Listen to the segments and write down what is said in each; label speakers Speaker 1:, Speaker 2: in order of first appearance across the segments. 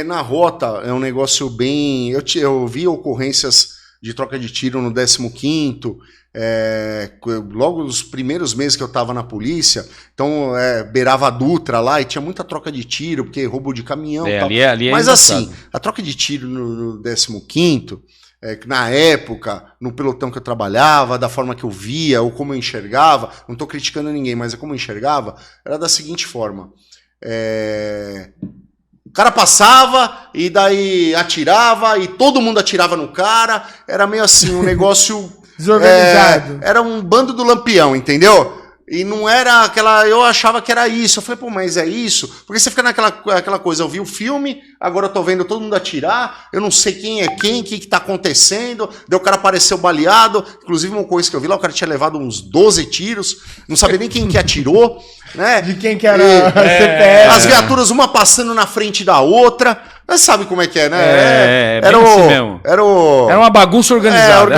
Speaker 1: Na rota é um negócio bem... Eu vi ocorrências de troca de tiro no 15º, logo nos primeiros meses que eu estava na polícia, então beirava a Dutra lá e tinha muita troca de tiro, porque roubo de caminhão e tal.
Speaker 2: Ali
Speaker 1: Mas assim, a troca de tiro no 15º, na época, no pelotão que eu trabalhava, da forma que eu via ou como eu enxergava, não estou criticando ninguém, mas é como eu enxergava, era da seguinte forma. O cara passava e daí atirava e todo mundo atirava no cara. Era meio assim, um negócio...
Speaker 3: Desorganizado.
Speaker 1: Era um bando do Lampião, entendeu? E não era aquela... Eu achava que era isso. Eu falei, pô, mas é isso? Porque você fica naquela coisa, eu vi o filme, agora eu tô vendo todo mundo atirar, eu não sei quem é quem, o que tá acontecendo, daí o cara apareceu baleado, inclusive uma coisa que eu vi lá, o cara tinha levado uns 12 tiros, não sabia nem quem que atirou, né?
Speaker 3: De quem que era a CPF.
Speaker 1: As viaturas, uma passando na frente da outra, mas sabe como é que é, né?
Speaker 2: Era assim mesmo.
Speaker 1: Era
Speaker 2: uma bagunça organizada.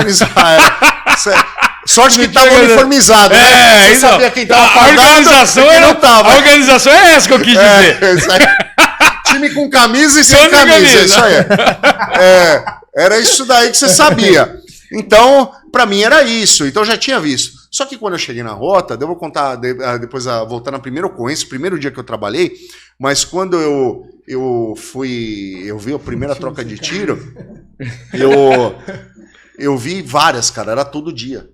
Speaker 1: Sorte que estava uniformizado, né? Você sabia quem estava pagando.
Speaker 2: A organização é essa que eu quis dizer.
Speaker 1: Isso aí. Time com camisa e sem camisa. Isso aí. Era isso daí que você sabia. Então, para mim era isso. Então eu já tinha visto. Só que quando eu cheguei na rota, eu vou contar depois, voltar na primeira ocorrência, primeiro dia que eu trabalhei, mas quando eu vi a primeira troca de tiro, eu vi várias, cara, era todo dia.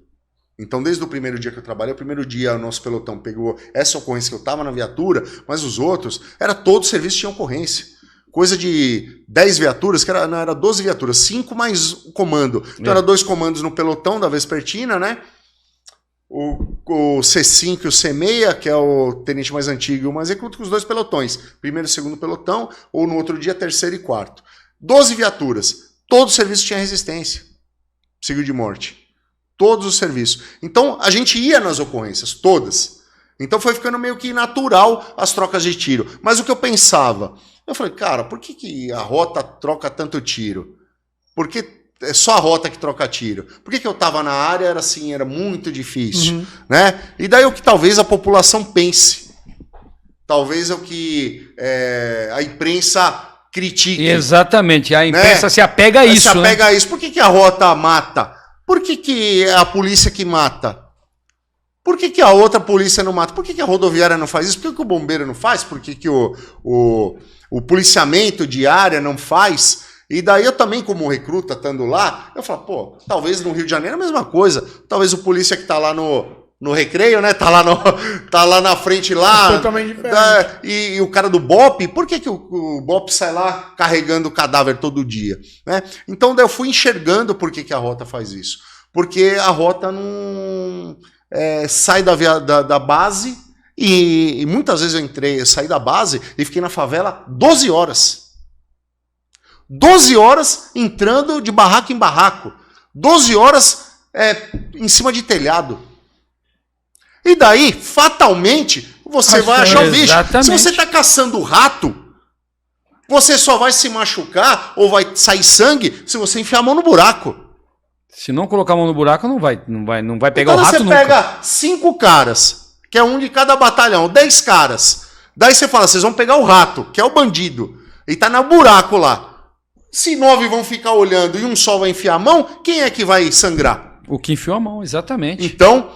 Speaker 1: Então, desde o primeiro dia que eu trabalhei, o primeiro dia o nosso pelotão pegou essa ocorrência que eu estava na viatura, mas os outros, era todo serviço tinha ocorrência. Coisa de 10 viaturas, que era 12 viaturas, 5 mais o comando. Então, era 2 comandos no pelotão da Vespertina, né? O C5 e o C6, que é o tenente mais antigo e o mais recruto, com os 2 pelotões. Primeiro e segundo pelotão, ou no outro dia, terceiro e quarto. 12 viaturas. Todo o serviço tinha resistência. Seguido de morte. Todos os serviços. Então, a gente ia nas ocorrências, todas. Então, foi ficando meio que natural as trocas de tiro. Mas o que eu pensava? Eu falei, cara, por que a rota troca tanto tiro? Porque é só a rota que troca tiro. Por que eu estava na área, era assim, era muito difícil. Né? E daí o que talvez a população pense. Talvez é o que a imprensa critique.
Speaker 2: Exatamente, a imprensa se apega a isso.
Speaker 1: Se apega a isso. Por que a rota mata? Por que é a polícia que mata? Por que a outra polícia não mata? Por que a rodoviária não faz isso? Por que o bombeiro não faz? Por que o policiamento de área não faz? E daí eu também, como recruta, estando lá, eu falo, pô, talvez no Rio de Janeiro é a mesma coisa. Talvez o polícia que está lá no recreio, né? Tá lá na frente lá.
Speaker 3: Totalmente diferente.
Speaker 1: E o cara do BOP, por que o BOP sai lá carregando o cadáver todo dia? Né? Então daí eu fui enxergando por que a rota faz isso. Porque a rota não sai da base e muitas vezes eu saí da base e fiquei na favela 12 horas. 12 horas entrando de barraco em barraco. 12 horas em cima de telhado. E daí, fatalmente, você vai achar o bicho.
Speaker 2: Exatamente.
Speaker 1: Se você está caçando rato, você só vai se machucar ou vai sair sangue se você enfiar a mão no buraco.
Speaker 2: Se não colocar a mão no buraco, não vai pegar
Speaker 1: então
Speaker 2: o rato
Speaker 1: nunca. Você
Speaker 2: nunca.
Speaker 1: pega 5 caras, que é um de cada batalhão, 10 caras. Daí você fala, vocês vão pegar o rato, que é o bandido, e tá no buraco lá. Se 9 vão ficar olhando e um só vai enfiar a mão, quem é que vai sangrar?
Speaker 2: O que enfiou a mão, exatamente.
Speaker 1: Então,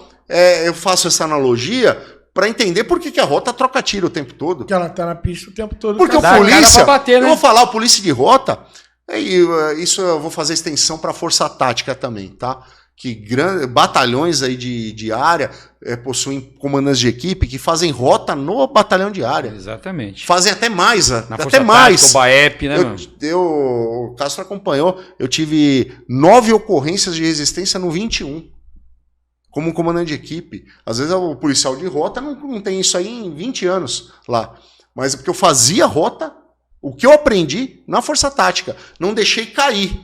Speaker 1: eu faço essa analogia para entender por que a rota troca tiro o tempo todo.
Speaker 3: Porque ela tá na pista o tempo todo.
Speaker 1: Porque o polícia, bater, né? Eu vou falar, o polícia de rota, isso eu vou fazer extensão para a força tática também, tá? Que batalhões aí de área possuem comandantes de equipe que fazem rota no batalhão de área.
Speaker 2: Exatamente.
Speaker 1: Fazem até mais,
Speaker 2: até mais. O BAEP, né, mano?
Speaker 1: O Castro acompanhou, eu tive 9 ocorrências de resistência no 21. Como comandante de equipe. Às vezes o policial de rota não tem isso aí em 20 anos lá. Mas é porque eu fazia rota, o que eu aprendi na força tática. Não deixei cair.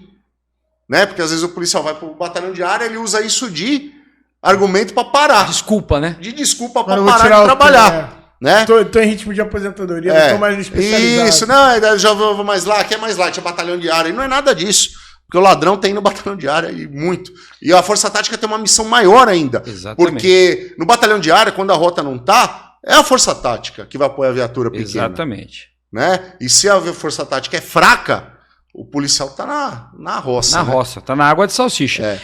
Speaker 1: Né? Porque às vezes o policial vai para o batalhão de área, ele usa isso de argumento para parar.
Speaker 2: Desculpa, né?
Speaker 1: De desculpa para parar de trabalhar. Né?
Speaker 3: Tô em ritmo de aposentadoria, não tô mais no especializado.
Speaker 1: Isso, não, já vou mais lá, quer mais lá, tinha batalhão de área. E não é nada disso. Porque o ladrão tem no batalhão de área e muito. E a força tática tem uma missão maior ainda.
Speaker 2: Exatamente.
Speaker 1: Porque no batalhão de área, quando a rota não tá, é a força tática que vai apoiar a viatura pequena.
Speaker 2: Exatamente.
Speaker 1: né? E se a força tática é fraca, o policial tá na roça.
Speaker 2: Na
Speaker 1: né?
Speaker 2: roça, tá na água de salsicha.
Speaker 1: É.